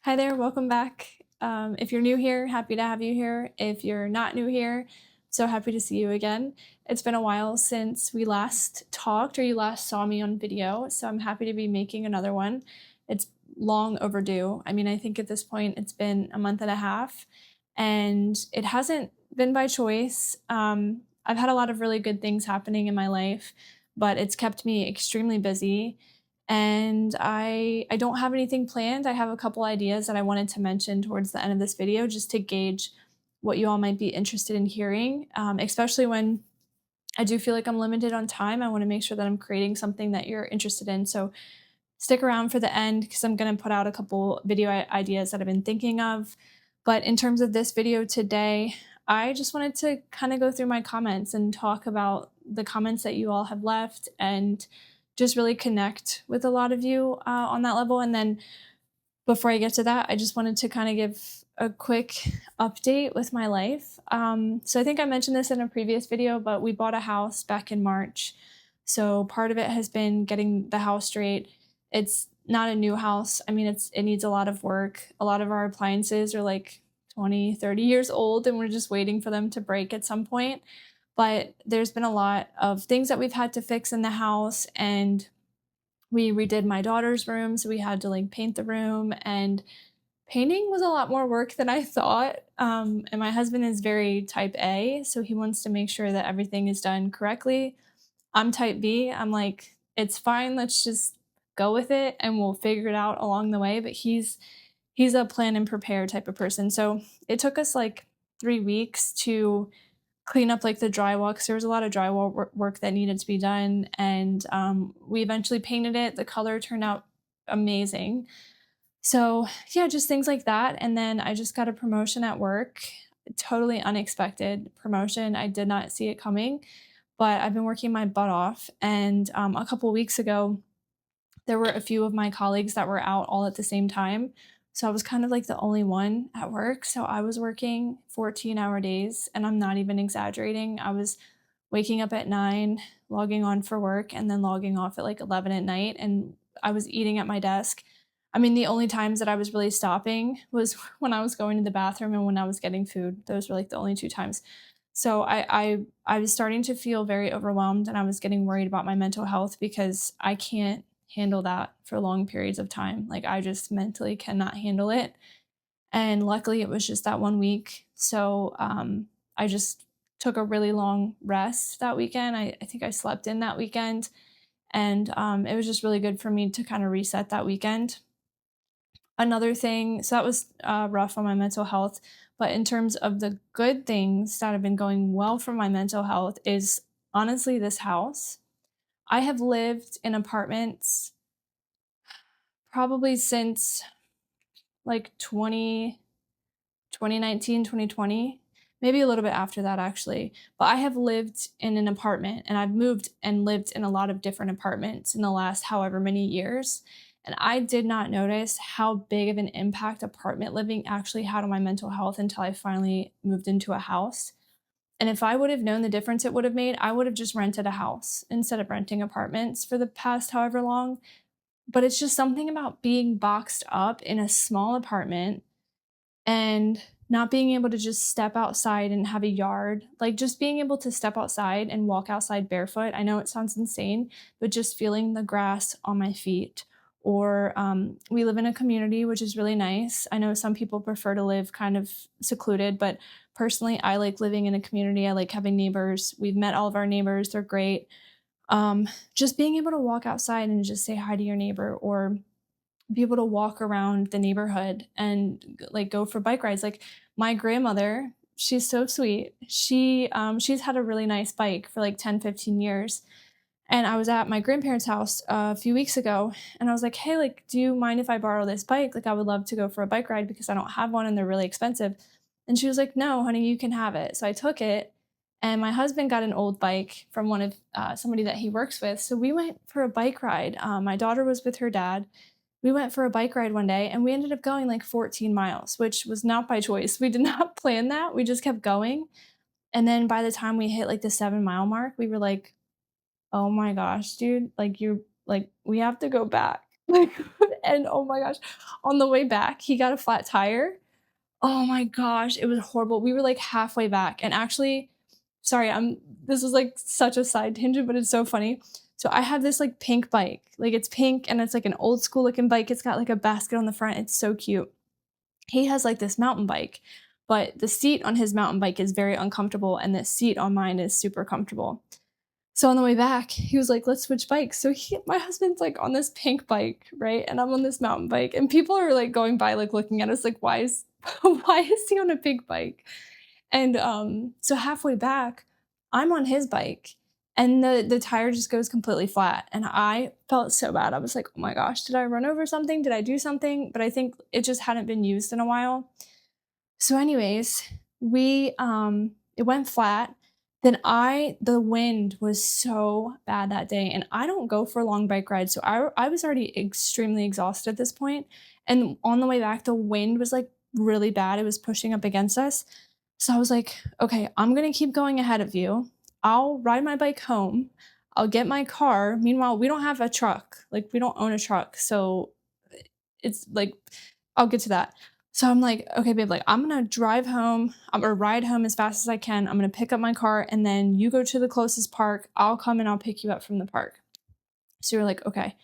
Hi there, welcome back. If you're new here, happy to have you here. If you're not new here, so happy to see you again. It's been a while since we last talked or you last saw me on video, so I'm happy to be making another one. It's long overdue. I mean, I think at this point it's been a month and a half, and it hasn't been by choice. I've had a lot of really good things happening in my life, but it's kept me extremely busy and I don't have anything planned. I have a couple ideas that I wanted to mention towards the end of this video just to gauge what you all might be interested in hearing, especially when I do feel like I'm limited on time. I want to make sure that I'm creating something that you're interested in. So stick around for the end because I'm going to put out a couple video ideas that I've been thinking of. But in terms of this video today, I just wanted to kind of go through my comments and talk about the comments that you all have left and just really connect with a lot of you on that level. And then before I get to that, I just wanted to kind of give a quick update with my life. So I think I mentioned this in a previous video, but we bought a house back in March. So part of it has been getting the house straight. It's not a new house. I mean, it needs a lot of work. A lot of our appliances are like 20, 30 years old, and we're just waiting for them to break at some point. But there's been a lot of things that we've had to fix in the house, and we redid my daughter's room, so we had to like paint the room, and painting was a lot more work than I thought. And my husband is very type A, so he wants to make sure that everything is done correctly. I'm type B. I'm like, it's fine, let's just go with it and we'll figure it out along the way. But he's a plan and prepare type of person. So it took us like 3 weeks to clean up like the drywall because there was a lot of drywall work that needed to be done, and we eventually painted it. The color turned out amazing. So yeah, just things like that. And then I just got a promotion at work, totally unexpected promotion. I did not see it coming, but I've been working my butt off. And a couple weeks ago, there were a few of my colleagues that were out all at the same time. So I was kind of like the only one at work. So I was working 14-hour days, and I'm not even exaggerating. I was waking up at 9, logging on for work, and then logging off at like 11 at night. And I was eating at my desk. I mean, the only times that I was really stopping was when I was going to the bathroom and when I was getting food. Those were like the only two times. So I was starting to feel very overwhelmed, and I was getting worried about my mental health because I can't handle that for long periods of time. Like I just mentally cannot handle it. And luckily it was just that 1 week. So I just took a really long rest that weekend. I think I slept in that weekend. And it was just really good for me to kind of reset that weekend. Another thing, so that was rough on my mental health. But in terms of the good things that have been going well for my mental health is honestly this house. I have lived in apartments probably since like 2019, 2020, maybe a little bit after that actually. But I have lived in an apartment, and I've moved and lived in a lot of different apartments in the last however many years. And I did not notice how big of an impact apartment living actually had on my mental health until I finally moved into a house. And if I would have known the difference it would have made, I would have just rented a house instead of renting apartments for the past however long. But it's just something about being boxed up in a small apartment and not being able to just step outside and have a yard. Like just being able to step outside and walk outside barefoot. I know it sounds insane, but just feeling the grass on my feet. Or we live in a community, which is really nice. I know some people prefer to live kind of secluded, but personally, I like living in a community. I like having neighbors. We've met all of our neighbors, they're great. Just being able to walk outside and just say hi to your neighbor, or be able to walk around the neighborhood and like go for bike rides. Like my grandmother, she's so sweet. She's had a really nice bike for like 10, 15 years. And I was at my grandparents' house a few weeks ago, and I was like, hey, like, do you mind if I borrow this bike? Like, I would love to go for a bike ride because I don't have one and they're really expensive. And she was like, no, honey, you can have it. So I took it, and my husband got an old bike from one of somebody that he works with. So we went for a bike ride. My daughter was with her dad. We went for a bike ride one day, and we ended up going like 14 miles, which was not by choice. We did not plan that. We just kept going. And then by the time we hit like the 7 mile mark, we were like, oh my gosh, dude, like you're like, we have to go back. Like And oh my gosh, on the way back, he got a flat tire. Oh my gosh, it was horrible. We were like halfway back, and actually, sorry, this is like such a side tangent, but it's so funny. So I have this like pink bike. Like it's pink and it's like an old school looking bike. It's got like a basket on the front. It's so cute. He has like this mountain bike, but the seat on his mountain bike is very uncomfortable and the seat on mine is super comfortable. So on the way back, he was like, "Let's switch bikes." So my husband's like on this pink bike, right? And I'm on this mountain bike, and people are like going by, like looking at us, like, "Why is why is he on a pink bike?" And so halfway back, I'm on his bike, and the tire just goes completely flat, and I felt so bad. I was like, "Oh my gosh, did I run over something? Did I do something?" But I think it just hadn't been used in a while. So anyways, we it went flat. Then the wind was so bad that day, and I don't go for long bike rides, so I was already extremely exhausted at this point, and on the way back, the wind was, like, really bad, it was pushing up against us, so I was like, "Okay, I'm gonna keep going ahead of you. I'll ride my bike home. I'll get my car." Meanwhile, we don't have a truck, like, we don't own a truck, so it's like I'll get to that. So I'm like, "Okay, babe, like, I'm gonna drive home, or ride home as fast as I can. I'm gonna pick up my car, and then you go to the closest park. I'll come and I'll pick you up from the park." So you're like, "Okay."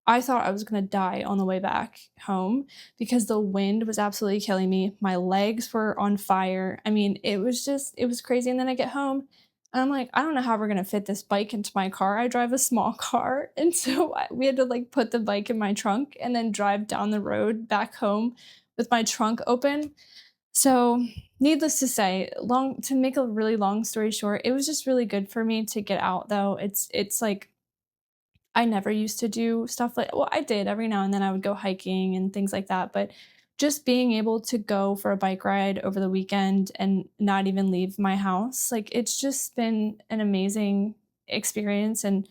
I thought I was gonna die on the way back home because the wind was absolutely killing me. My legs were on fire. I mean, it was crazy. And then I get home and I'm like, I don't know how we're gonna fit this bike into my car. I drive a small car. And so we had to like put the bike in my trunk and then drive down the road back home with my trunk open. So, needless to say, long to make a really long story short, it was just really good for me to get out though. It's like I never used to do stuff like, well, I did every now and then I would go hiking and things like that, but just being able to go for a bike ride over the weekend and not even leave my house, like it's just been an amazing experience. And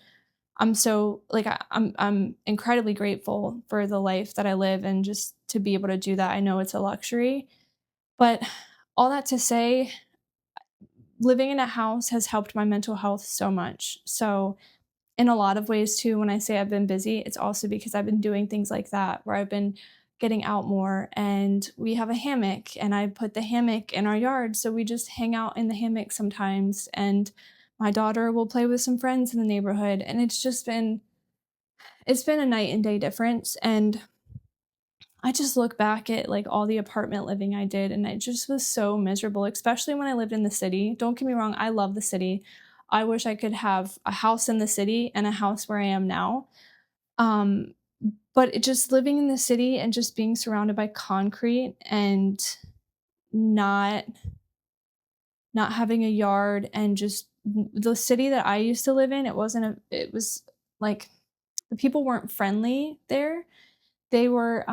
I'm so like I'm incredibly grateful for the life that I live and just to be able to do that. I know it's a luxury, but all that to say, living in a house has helped my mental health so much. So in a lot of ways too, when I say I've been busy, it's also because I've been doing things like that where I've been getting out more, and we have a hammock and I put the hammock in our yard, so we just hang out in the hammock sometimes, and my daughter will play with some friends in the neighborhood, and it's been a night and day difference. And I just look back at like all the apartment living I did, and it just was so miserable, especially when I lived in the city. Don't get me wrong, I love the city. I wish I could have a house in the city and a house where I am now. Um, but just living in the city and just being surrounded by concrete and not not having a yard, and just the city that I used to live in, it was like the people weren't friendly there. They were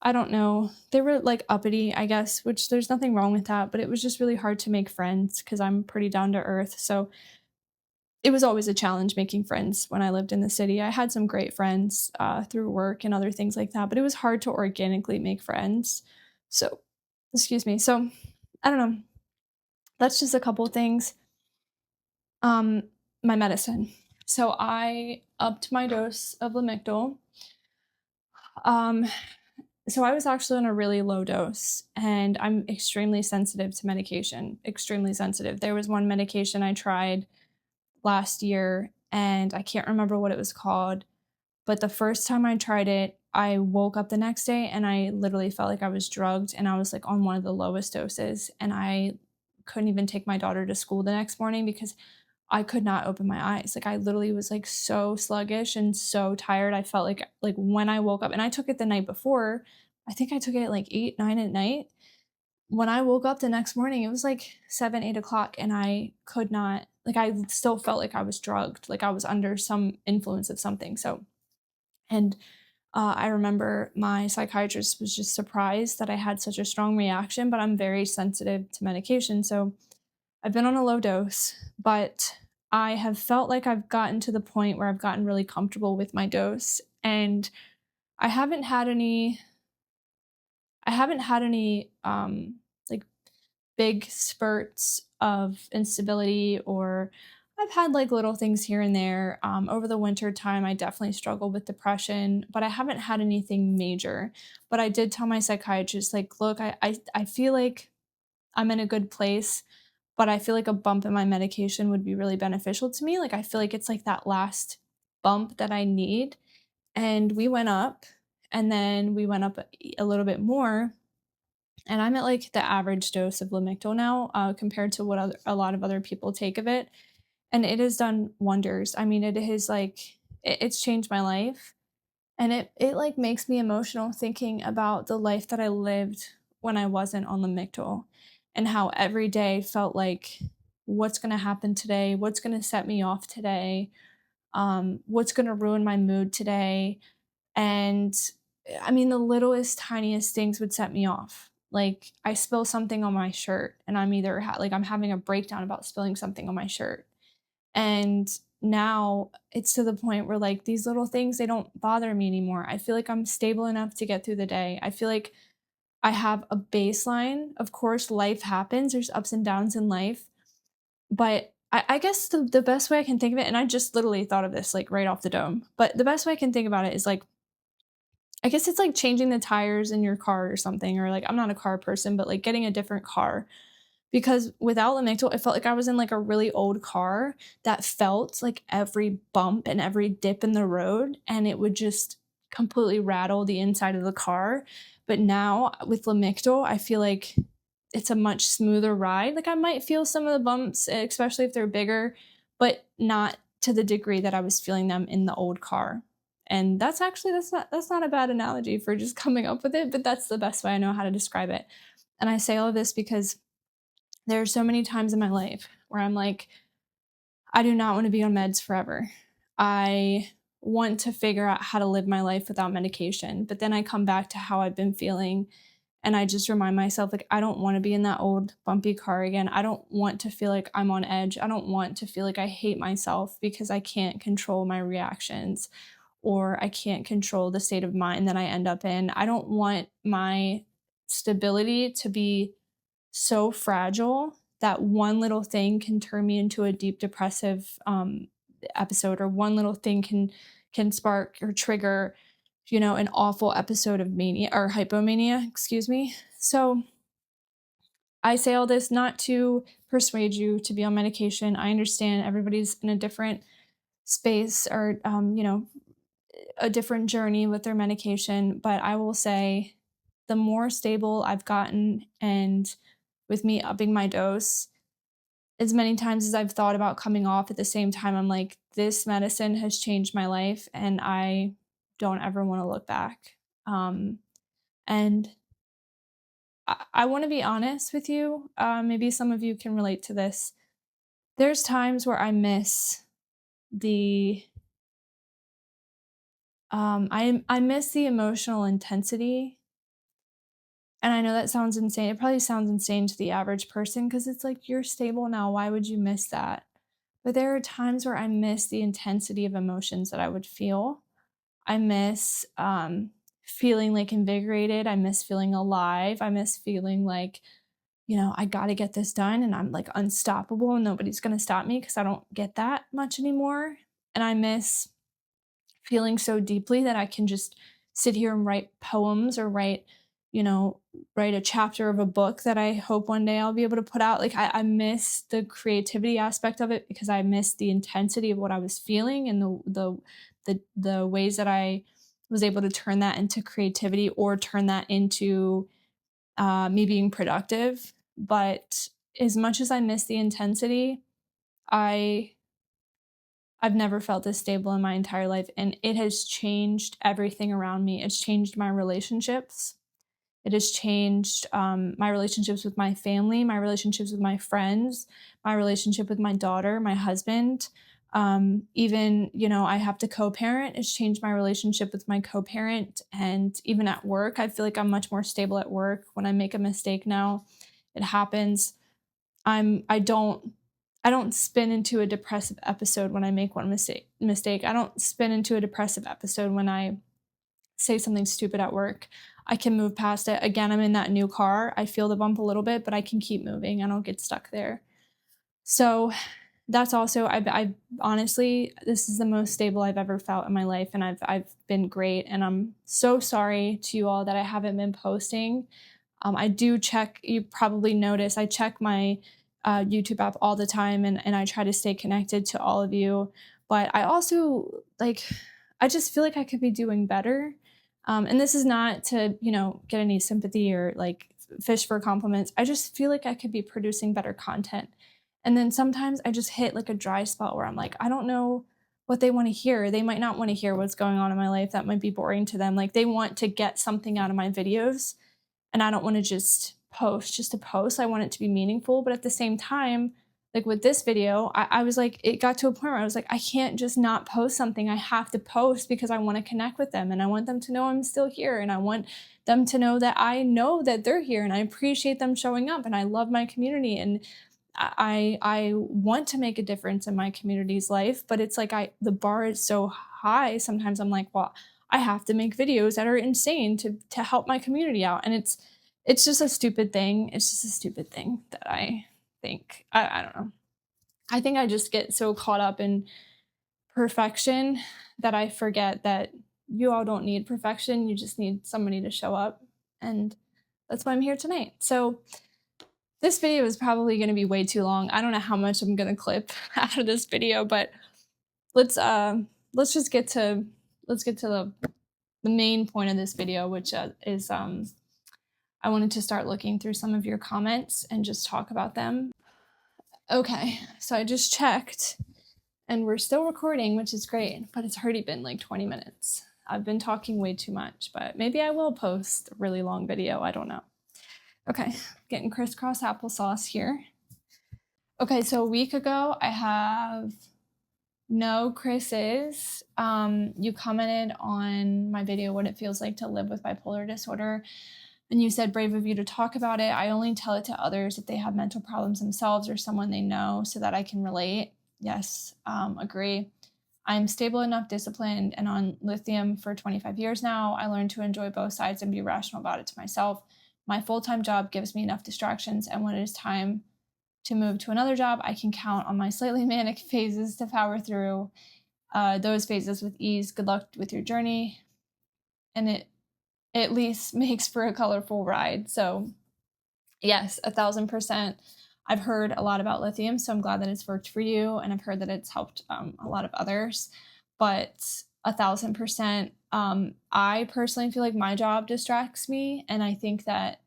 I don't know. They were like uppity, I guess, which there's nothing wrong with that, but it was just really hard to make friends because I'm pretty down to earth. So it was always a challenge making friends when I lived in the city. I had some great friends through work and other things like that, but it was hard to organically make friends. So, excuse me. So, I don't know. That's just a couple things. Um, my medicine. So I upped my dose of Lamictal. Um, So I was actually on a really low dose, and I'm extremely sensitive to medication, extremely sensitive. There was one medication I tried last year, and I can't remember what it was called, but the first time I tried it, I woke up the next day and I literally felt like I was drugged, and I was like on one of the lowest doses, and I couldn't even take my daughter to school the next morning because I could not open my eyes. Like I literally was like so sluggish and so tired. I felt like when I woke up, and I took it the night before. I think I took it at like 8, 9 at night. When I woke up the next morning, it was like 7, 8 o'clock, and I could not, like I still felt like I was drugged, like I was under some influence of something. So, and I remember my psychiatrist was just surprised that I had such a strong reaction, but I'm very sensitive to medication. So I've been on a low dose, but I have felt like I've gotten to the point where I've gotten really comfortable with my dose, and I haven't had any I haven't had any like big spurts of instability or I've had like little things here and there. Over the winter time, I definitely struggled with depression, but I haven't had anything major. But I did tell my psychiatrist, like, look, I feel like I'm in a good place, but I feel like a bump in my medication would be really beneficial to me. Like, I feel like it's like that last bump that I need. And we went up, and then we went up a little bit more. And I'm at like the average dose of Lamictal now, compared to what a lot of other people take of it. And it has done wonders. I mean, it has like, it's changed my life. And it like makes me emotional thinking about the life that I lived when I wasn't on Lamictal, and how every day felt like, what's going to happen today? What's going to set me off today? What's going to ruin my mood today? And I mean, the littlest, tiniest things would set me off. Like, I spill something on my shirt, and I'm either like I'm having a breakdown about spilling something on my shirt. And now it's to the point where like these little things, they don't bother me anymore. I feel like I'm stable enough to get through the day. I feel like I have a baseline. Of course, life happens. There's ups and downs in life. But I guess the best way I can think of it, and I just literally thought of this like right off the dome, but the best way I can think about it is like, I guess it's like changing the tires in your car or something, or like I'm not a car person, but like getting a different car. Because without Lamictal, it felt like I was in like a really old car that felt like every bump and every dip in the road, and it would just completely rattle the inside of the car. But now with Lamictal, I feel like it's a much smoother ride. Like I might feel some of the bumps, especially if they're bigger, but not to the degree that I was feeling them in the old car. And that's not a bad analogy for just coming up with it, but that's the best way I know how to describe it. And I say all of this because there are so many times in my life where I'm like, I do not want to be on meds forever. I want to figure out how to live my life without medication. But then I come back to how I've been feeling, and I just remind myself, like, I don't want to be in that old bumpy car again. I don't want to feel like I'm on edge. I don't want to feel like I hate myself because I can't control my reactions, or I can't control the state of mind that I end up in. I don't want my stability to be so fragile that one little thing can turn me into a deep depressive episode, or one little thing can spark or trigger, an awful episode of mania or hypomania, excuse me. So I say all this not to persuade you to be on medication. I understand everybody's in a different space, or a different journey with their medication, but I will say the more stable I've gotten, and with me upping my dose, as many times as I've thought about coming off, at the same time, I'm like, this medicine has changed my life, and I don't ever want to look back. And I want to be honest with you. Maybe some of you can relate to this. There's times where I miss the I miss the emotional intensity. And I know that sounds insane. It probably sounds insane to the average person, because it's like, you're stable now. Why would you miss that? But there are times where I miss the intensity of emotions that I would feel. I miss feeling like invigorated. I miss feeling alive. I miss feeling like, I got to get this done, and I'm like unstoppable and nobody's going to stop me, because I don't get that much anymore. And I miss feeling so deeply that I can just sit here and write poems, or write a chapter of a book that I hope one day I'll be able to put out. Like, I miss the creativity aspect of it, because I miss the intensity of what I was feeling, and the ways that I was able to turn that into creativity, or turn that into me being productive. But as much as I miss the intensity, I I've never felt this stable in my entire life, and it has changed everything around me. It's changed my relationships. It has changed my relationships with my family, my relationships with my friends, my relationship with my daughter, my husband. Even, I have to co-parent. It's changed my relationship with my co-parent. And even at work, I feel like I'm much more stable at work. When I make a mistake now, it happens. I don't spin into a depressive episode when I make one mistake. I don't spin into a depressive episode when I say something stupid at work. I can move past it. Again, I'm in that new car. I feel the bump a little bit, but I can keep moving. I don't get stuck there. So that's also, I honestly, this is the most stable I've ever felt in my life, and I've been great, and I'm so sorry to you all that I haven't been posting. I do check, you probably notice, I check my YouTube app all the time, and I try to stay connected to all of you. But I also, like, I just feel like I could be doing better. And this is not to, get any sympathy or like fish for compliments. I just feel like I could be producing better content. And then sometimes I just hit like a dry spot where I'm like, I don't know what they want to hear. They might not want to hear what's going on in my life. That might be boring to them. Like, they want to get something out of my videos, and I don't want to just post just to post. I want it to be meaningful. But at the same time, like with this video, I was like, it got to a point where I was like, I can't just not post something. I have to post because I want to connect with them, and I want them to know I'm still here, and I want them to know that they're here, and I appreciate them showing up, and I love my community, and I want to make a difference in my community's life. But it's like, the bar is so high. Sometimes I'm like, well, I have to make videos that are insane to help my community out. And it's just a stupid thing. It's just a stupid thing that I think. I don't know. I think I just get so caught up in perfection that I forget that you all don't need perfection. You just need somebody to show up. And that's why I'm here tonight. So this video is probably going to be way too long. I don't know how much I'm going to clip out of this video, but let's just get to the main point of this video, which is I wanted to start looking through some of your comments and just talk about them. Okay, so I just checked, and we're still recording, which is great, but it's already been like 20 minutes. I've been talking way too much, but maybe I will post a really long video. I don't know. Okay, getting crisscross applesauce here. Okay, so a week ago, I have no Chris's. You commented on my video, what it feels like to live with bipolar disorder. And you said, brave of you to talk about it. I only tell it to others if they have mental problems themselves or someone they know, so that I can relate. Yes, agree. I'm stable enough, disciplined, and on lithium for 25 years now. I learned to enjoy both sides and be rational about it to myself. My full-time job gives me enough distractions, and when it is time to move to another job, I can count on my slightly manic phases to power through those phases with ease. Good luck with your journey. And it at least makes for a colorful ride. So yes, 1,000%. I've heard a lot about lithium, so I'm glad that it's worked for you, and I've heard that it's helped a lot of others. But 1,000%, I personally feel like my job distracts me, and I think that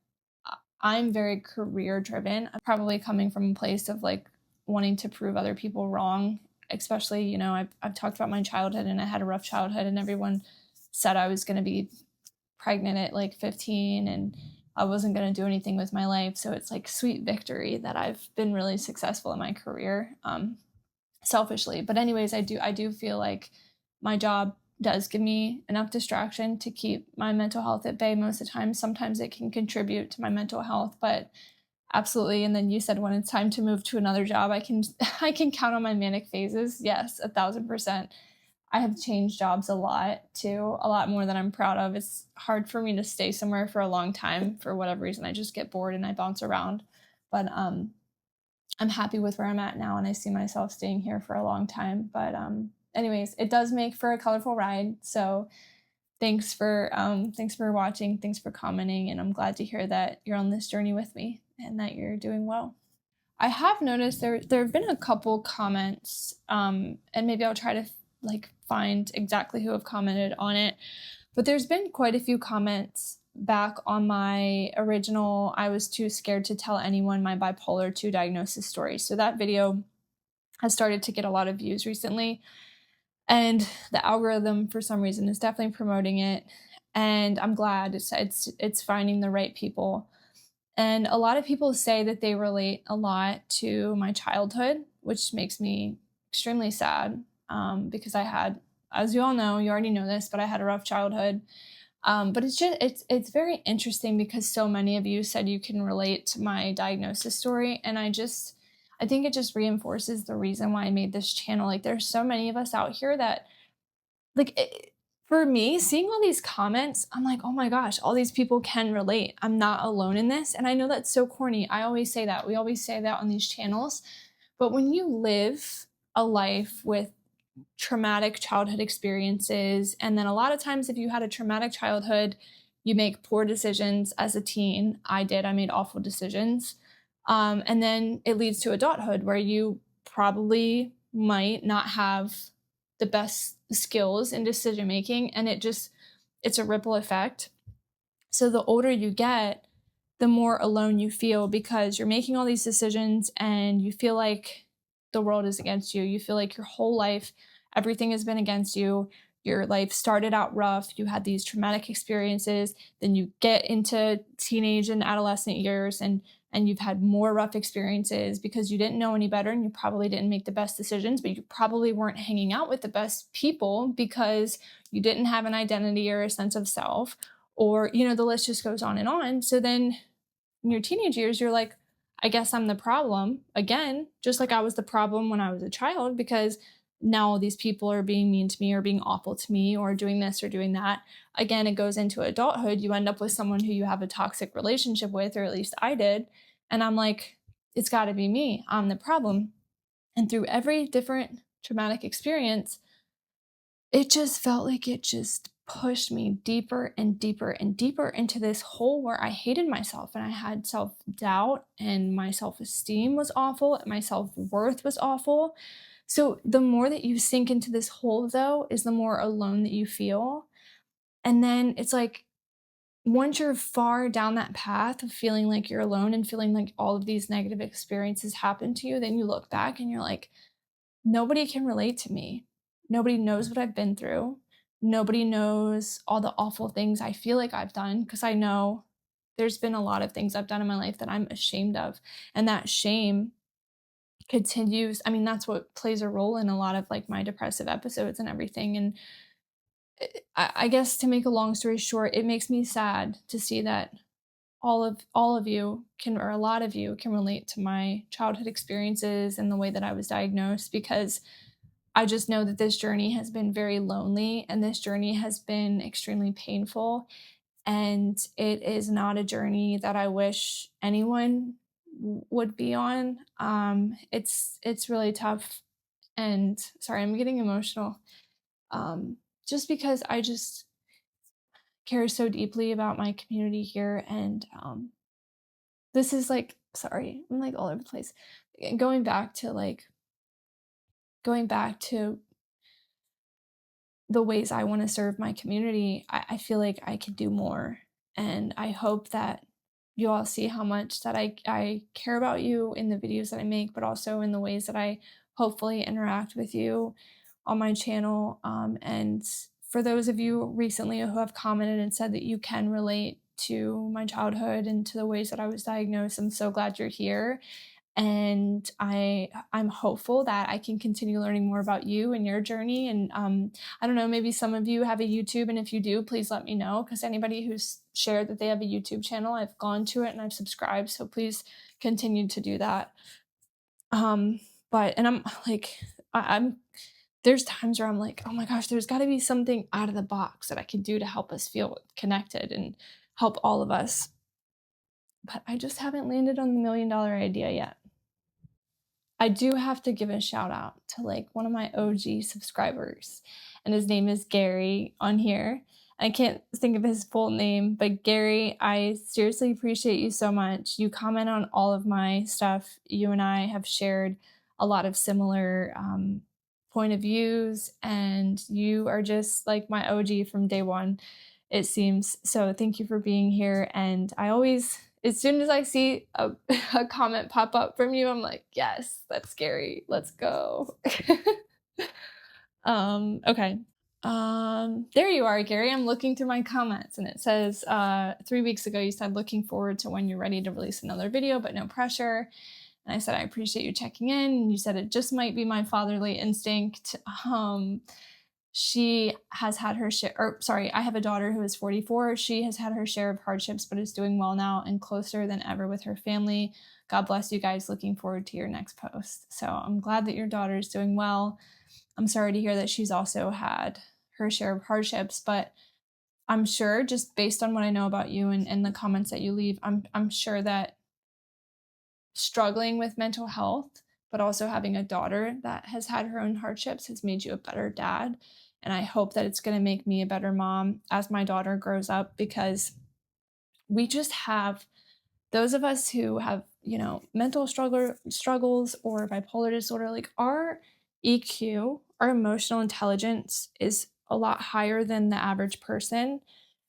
I'm very career driven. I'm probably coming from a place of like wanting to prove other people wrong, especially, I've talked about my childhood, and I had a rough childhood, and everyone said I was going to be pregnant at like 15 and I wasn't going to do anything with my life. So it's like sweet victory that I've been really successful in my career, selfishly. But anyways, I do feel like my job does give me enough distraction to keep my mental health at bay most of the time. Sometimes it can contribute to my mental health, but absolutely. And then you said when it's time to move to another job, I can count on my manic phases. Yes, 1,000%. I have changed jobs a lot too, a lot more than I'm proud of. It's hard for me to stay somewhere for a long time for whatever reason. I just get bored and I bounce around. But I'm happy with where I'm at now, and I see myself staying here for a long time. But anyways, it does make for a colorful ride. So thanks for watching, thanks for commenting, and I'm glad to hear that you're on this journey with me and that you're doing well. I have noticed there have been a couple comments, and maybe I'll try to find exactly who have commented on it, but there's been quite a few comments back on my original I was too scared to tell anyone my bipolar 2 diagnosis story. So that video has started to get a lot of views recently, and the algorithm for some reason is definitely promoting it, and I'm glad it's finding the right people. And a lot of people say that they relate a lot to my childhood, which makes me extremely sad, because I had, as you all know, you already know this, but I had a rough childhood. But it's very interesting because so many of you said you can relate to my diagnosis story, and I think it just reinforces the reason why I made this channel. Like, there's so many of us out here that, for me, seeing all these comments, I'm like, oh my gosh, all these people can relate. I'm not alone in this. And I know that's so corny. I always say that. We always say that on these channels. But when you live a life with traumatic childhood experiences, and then a lot of times if you had a traumatic childhood, you make poor decisions as a teen. I made awful decisions. And then it leads to adulthood where you probably might not have the best skills in decision making, and it's a ripple effect. So the older you get, the more alone you feel because you're making all these decisions and you feel like the world is against you. You feel like your whole life, everything has been against you. Your life started out rough. You had these traumatic experiences. Then you get into teenage and adolescent years, and you've had more rough experiences because you didn't know any better and you probably didn't make the best decisions, but you probably weren't hanging out with the best people because you didn't have an identity or a sense of self, or, the list just goes on and on. So then in your teenage years, you're like, I guess I'm the problem again, just like I was the problem when I was a child, because now all these people are being mean to me or being awful to me or doing this or doing that. Again, it goes into adulthood. You end up with someone who you have a toxic relationship with, or at least I did. And I'm like, it's got to be me. I'm the problem. And through every different traumatic experience, it just felt like it just pushed me deeper and deeper and deeper into this hole where I hated myself, and I had self-doubt, and my self-esteem was awful, and my self-worth was awful. So the more that you sink into this hole, though, is the more alone that you feel. And then it's like, once you're far down that path of feeling like you're alone and feeling like all of these negative experiences happen to you, then you look back and you're like, nobody can relate to me. Nobody knows what I've been through. Nobody knows all the awful things I feel like I've done, because I know there's been a lot of things I've done in my life that I'm ashamed of. And that shame continues. I mean, that's what plays a role in a lot of like my depressive episodes and everything. And I guess, to make a long story short, it makes me sad to see that all of you can, or a lot of you can, relate to my childhood experiences and the way that I was diagnosed, because I just know that this journey has been very lonely, and this journey has been extremely painful, and it is not a journey that I wish anyone would be on. It's really tough, and sorry, I'm getting emotional. Just because I just care so deeply about my community here, and this is like, sorry, I'm like all over the place. Going back to the ways I want to serve my community, I feel like I could do more. And I hope that you all see how much that I care about you in the videos that I make, but also in the ways that I hopefully interact with you on my channel. And for those of you recently who have commented and said that you can relate to my childhood and to the ways that I was diagnosed, I'm so glad you're here. And I'm hopeful that I can continue learning more about you and your journey. And I don't know, maybe some of you have a YouTube, and if you do, please let me know, because anybody who's shared that they have a YouTube channel, I've gone to it and I've subscribed, so please continue to do that. But and I'm like, I'm there's times where I'm like, oh my gosh, there's got to be something out of the box that I can do to help us feel connected and help all of us, but I just haven't landed on the $1,000,000 idea yet. I do have to give a shout out to like one of my OG subscribers, and his name is Gary on here. I can't think of his full name, but Gary, I seriously appreciate you so much. You comment on all of my stuff. You and I have shared a lot of similar point of views, and you are just like my OG from day one, it seems. So thank you for being here. And I always, as soon as I see a comment pop up from you, I'm like, yes, that's scary. Let's go. Okay. There you are, Gary. I'm looking through my comments, and it says 3 weeks ago you said looking forward to when you're ready to release another video, but no pressure. And I said I appreciate you checking in. And you said it just might be my fatherly instinct. She has had her share, or sorry, I have a daughter who is 44. She has had her share of hardships, but is doing well now and closer than ever with her family. God bless you guys. Looking forward to your next post. So I'm glad that your daughter is doing well. I'm sorry to hear that she's also had her share of hardships, but I'm sure, just based on what I know about you and the comments that you leave, I'm sure that struggling with mental health, but also having a daughter that has had her own hardships has made you a better dad. And I hope that it's going to make me a better mom as my daughter grows up, because we just have those of us who have, mental struggles or bipolar disorder, like our EQ, our emotional intelligence is a lot higher than the average person.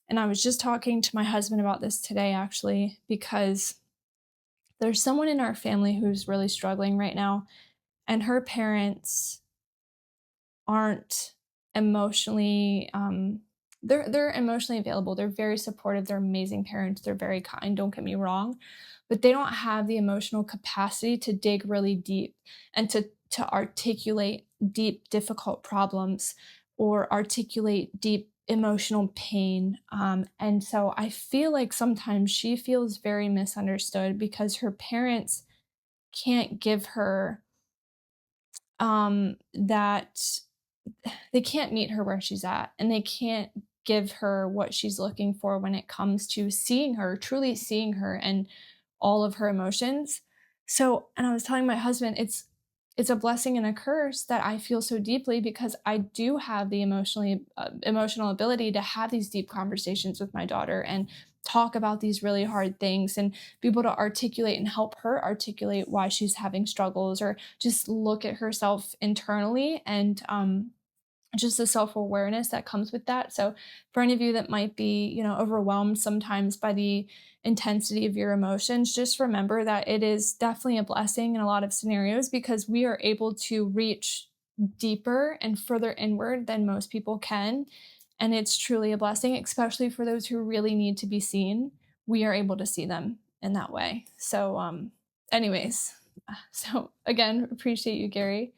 And I was just talking to my husband about this today, actually, because there's someone in our family who's really struggling right now, and her parents aren't emotionally they're emotionally available. They're very supportive. They're amazing parents. They're very kind, don't get me wrong, but they don't have the emotional capacity to dig really deep and to articulate deep difficult problems or articulate deep emotional pain. And so I feel like sometimes she feels very misunderstood because her parents can't give her that they can't meet her where she's at, and they can't give her what she's looking for when it comes to seeing her, truly seeing her and all of her emotions. So, and I was telling my husband, it's a blessing and a curse that I feel so deeply, because I do have the emotional ability to have these deep conversations with my daughter and talk about these really hard things and be able to articulate and help her articulate why she's having struggles, or just look at herself internally, and just the self-awareness that comes with that. So for any of you that might be, overwhelmed sometimes by the intensity of your emotions, just remember that it is definitely a blessing in a lot of scenarios, because we are able to reach deeper and further inward than most people can. And it's truly a blessing, especially for those who really need to be seen. We are able to see them in that way. So, anyways, so again, appreciate you, Gary.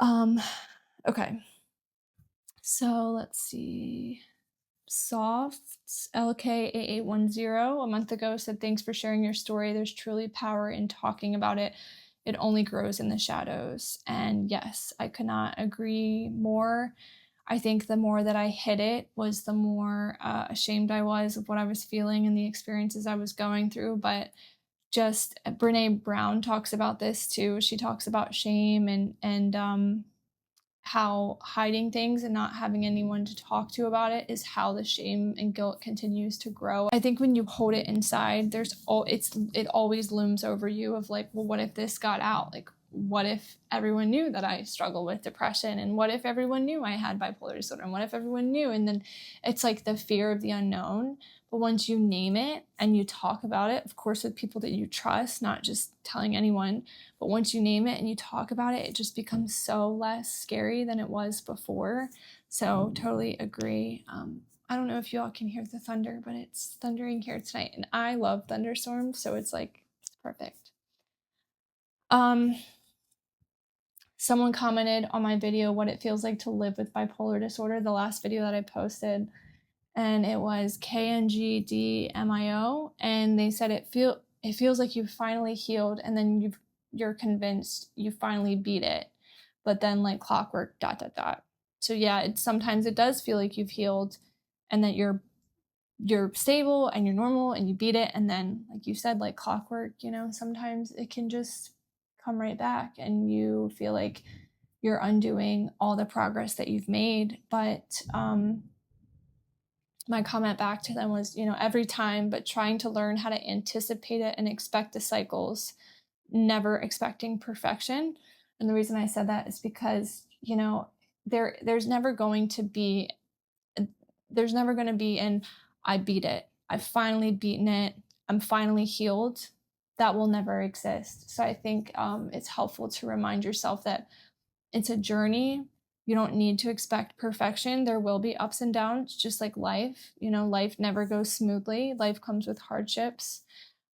Okay. So let's see. Softs LK8810 a month ago said, "Thanks for sharing your story. There's truly power in talking about it. It only grows in the shadows." And yes, I could not agree more. I think the more that I hid it was the more ashamed I was of what I was feeling and the experiences I was going through. But just Brene Brown talks about this too. She talks about shame and how hiding things and not having anyone to talk to about it is how the shame and guilt continues to grow. I think when you hold it inside, it always looms over you of like, well, what if this got out? Like, what if everyone knew that I struggle with depression? And what if everyone knew I had bipolar disorder? And what if everyone knew? And then it's like the fear of the unknown. But once you name it and you talk about it, of course, with people that you trust, not just telling anyone, but once you name it and you talk about it, it just becomes so less scary than it was before. So totally agree. I don't know if you all can hear the thunder, but it's thundering here tonight, and I love thunderstorms, so it's like, it's perfect. Someone commented on my video what it feels like to live with bipolar disorder, the last video that I posted, and it was KNGDMIO, and they said it feels like you've finally healed, and then you're convinced you finally beat it, but then like clockwork ... So yeah, sometimes it does feel like you've healed and that you're stable and you're normal and you beat it, and then like you said, like clockwork, sometimes it can just come right back and you feel like you're undoing all the progress that you've made. But my comment back to them was, every time, but trying to learn how to anticipate it and expect the cycles, never expecting perfection. And the reason I said that is because, there's never going to be an I beat it, I've finally beaten it, I'm finally healed. That will never exist. So I think it's helpful to remind yourself that it's a journey. You don't need to expect perfection. There will be ups and downs, just like life. Life never goes smoothly. Life comes with hardships.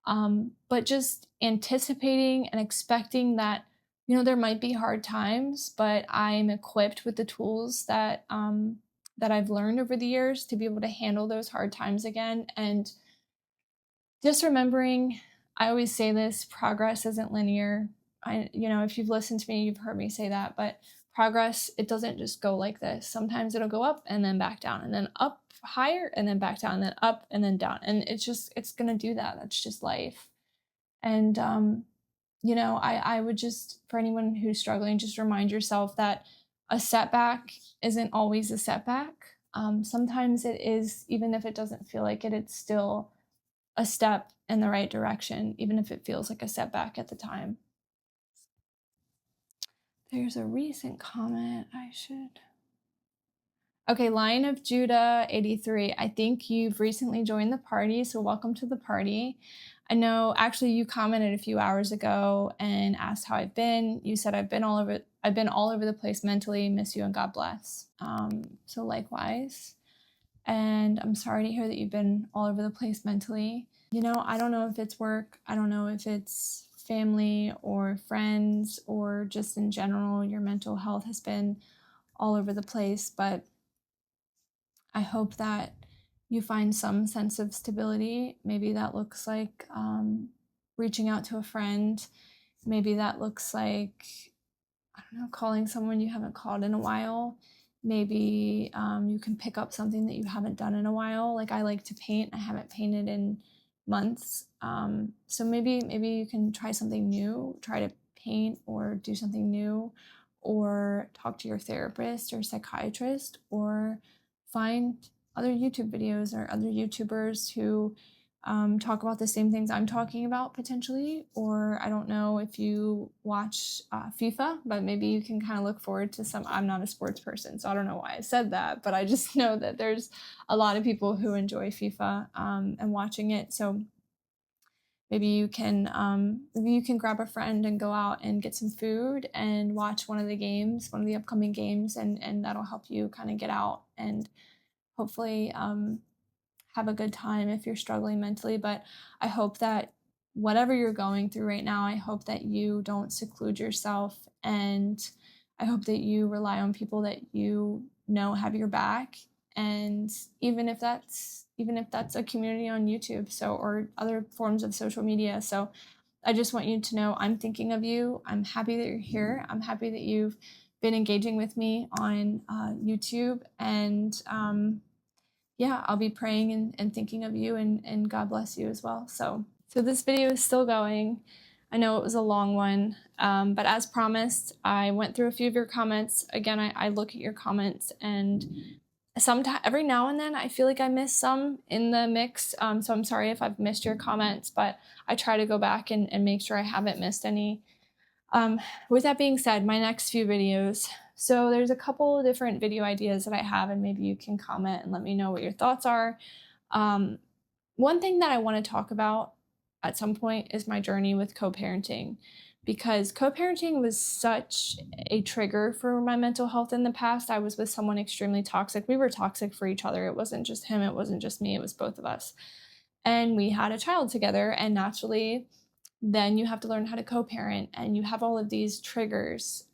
But just anticipating and expecting that, there might be hard times, but I'm equipped with the tools that I've learned over the years to be able to handle those hard times again. And just remembering, I always say this, progress isn't linear. If you've listened to me, you've heard me say that, but progress, it doesn't just go like this. Sometimes it'll go up and then back down, and then up higher and then back down, and then up and then down. And it's going to do that. That's just life. And you know, I would just, for anyone who's struggling, just remind yourself that a setback isn't always a setback. Sometimes it is, even if it doesn't feel like it, it's still a step in the right direction, even if it feels like a setback at the time. There's a recent comment I should. Okay, Lion of Judah 83. I think you've recently joined the party, so welcome to the party. I know actually you commented a few hours ago and asked how I've been. You said I've been all over the place mentally, miss you and God bless. So likewise. And I'm sorry to hear that you've been all over the place mentally. You know, I don't know if it's work, I don't know if it's family or friends or just in general, your mental health has been all over the place, but I hope that you find some sense of stability. Maybe that looks like reaching out to a friend. Maybe that looks like, I don't know, calling someone you haven't called in a while. Maybe you can pick up something that you haven't done in a while. Like I like to paint. I haven't painted in months. So maybe you can try something new, try to paint or do something new, or talk to your therapist or psychiatrist, or find other YouTube videos or other YouTubers who talk about the same things I'm talking about potentially. Or I don't know if you watch FIFA, but maybe you can kind of look forward to some. I'm not a sports person, so I don't know why I said that, but I just know that there's a lot of people who enjoy FIFA and watching it. So maybe you can grab a friend and go out and get some food and watch one of the upcoming games, and that'll help you kind of get out and hopefully have a good time if you're struggling mentally. But I hope that whatever you're going through right now, I hope that you don't seclude yourself, and I hope that you rely on people that you know have your back. And even if that's a community on YouTube, so, or other forms of social media. So I just want you to know I'm thinking of you. I'm happy that you're here. I'm happy that you've been engaging with me on YouTube, and yeah, I'll be praying and thinking of you, and God bless you as well. So this video is still going. I know it was a long one, but as promised, I went through a few of your comments. Again, I look at your comments, and sometimes, every now and then, I feel like I miss some in the mix. So I'm sorry if I've missed your comments, but I try to go back and make sure I haven't missed any. With that being said, my next few videos. So there's a couple of different video ideas that I have, and maybe you can comment and let me know what your thoughts are. One thing that I want to talk about at some point is my journey with co-parenting, because co-parenting was such a trigger for my mental health in the past. I was with someone extremely toxic. We were toxic for each other. It wasn't just him, it wasn't just me, it was both of us. And we had a child together, and naturally, then you have to learn how to co-parent, and you have all of these triggers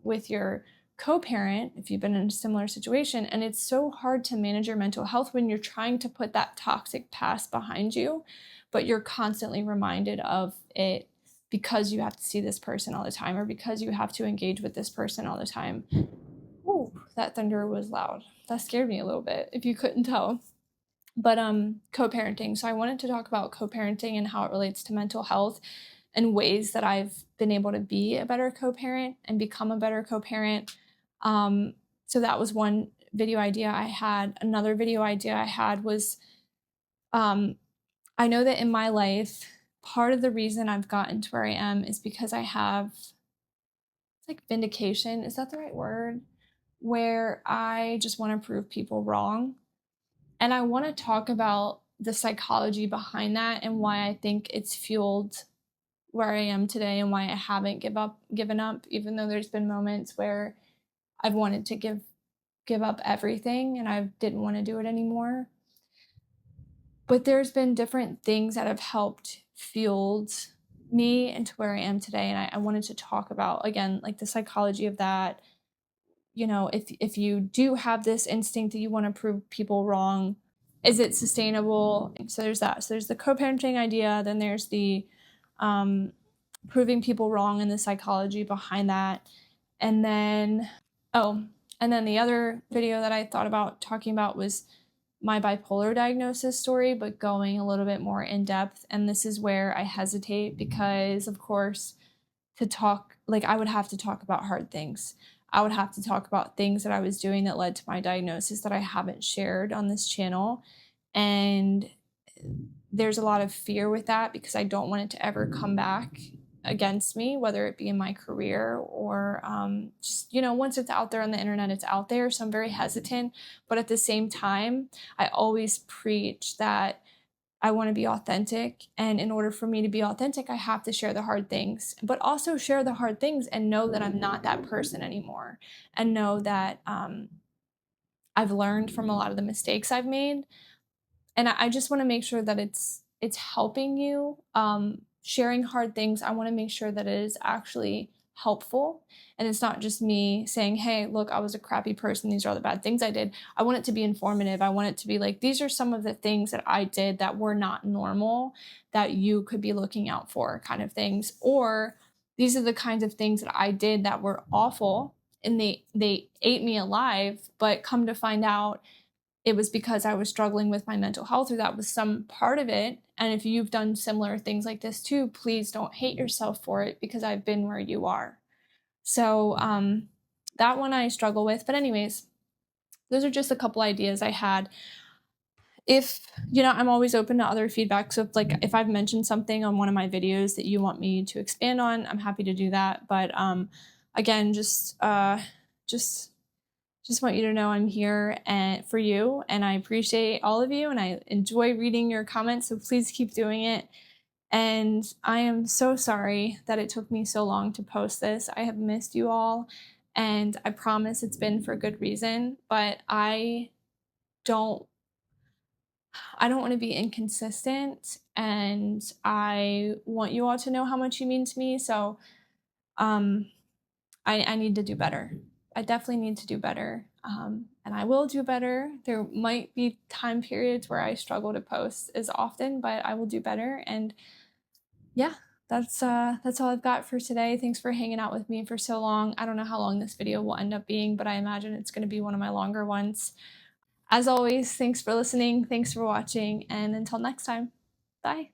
with your co-parent if you've been in a similar situation. And it's so hard to manage your mental health when you're trying to put that toxic past behind you, but you're constantly reminded of it because you have to see this person all the time, or because you have to engage with this person all the time. Ooh, that thunder was loud. That scared me a little bit, if you couldn't tell. But co-parenting. So I wanted to talk about co-parenting and how it relates to mental health, and ways that I've been able to be a better co-parent and become a better co-parent. So that was one video idea I had. Another video idea I had was, I know that in my life, part of the reason I've gotten to where I am is because I have, it's like vindication, is that the right word? Where I just want to prove people wrong. And I want to talk about the psychology behind that, and why I think it's fueled where I am today, and why I haven't given up, even though there's been moments where I've wanted to give up everything and I didn't want to do it anymore. But there's been different things that have helped fueled me into where I am today. And I wanted to talk about, again, like the psychology of that. You know, if you do have this instinct that you want to prove people wrong, is it sustainable? So there's that. So there's the co-parenting idea, then there's the proving people wrong and the psychology behind that. And then the other video that I thought about talking about was my bipolar diagnosis story, but going a little bit more in depth. And this is where I hesitate because, of course, to talk, like I would have to talk about hard things. I would have to talk about things that I was doing that led to my diagnosis that I haven't shared on this channel. And there's a lot of fear with that because I don't want it to ever come back against me, whether it be in my career or just, once it's out there on the internet, it's out there. So I'm very hesitant. But at the same time, I always preach that I want to be authentic. And in order for me to be authentic, I have to share the hard things, but also share the hard things and know that I'm not that person anymore. And know that I've learned from a lot of the mistakes I've made. And I just want to make sure that it's helping you. Sharing hard things, I want to make sure that it is actually helpful, and it's not just me saying, hey, look, I was a crappy person, these are all the bad things I did. I want it to be informative. I want it to be like, these are some of the things that I did that were not normal, that you could be looking out for, kind of things. Or these are the kinds of things that I did that were awful and they ate me alive, but come to find out it was because I was struggling with my mental health, or that was some part of it. And if you've done similar things like this too, please don't hate yourself for it, because I've been where you are. So that one I struggle with. But anyways, those are just a couple ideas I had. If, I'm always open to other feedback. So if I've mentioned something on one of my videos that you want me to expand on, I'm happy to do that. But again, just want you to know I'm here and for you, and I appreciate all of you, and I enjoy reading your comments, so please keep doing it. And I am so sorry that it took me so long to post this. I have missed you all, and I promise it's been for good reason, but I don't want to be inconsistent, and I want you all to know how much you mean to me. So I need to do better. I definitely need to do better, and I will do better. There might be time periods where I struggle to post as often, but I will do better. And yeah, that's all I've got for today. Thanks for hanging out with me for so long. I don't know how long this video will end up being, but I imagine it's going to be one of my longer ones. As always, thanks for listening, thanks for watching, and until next time, bye.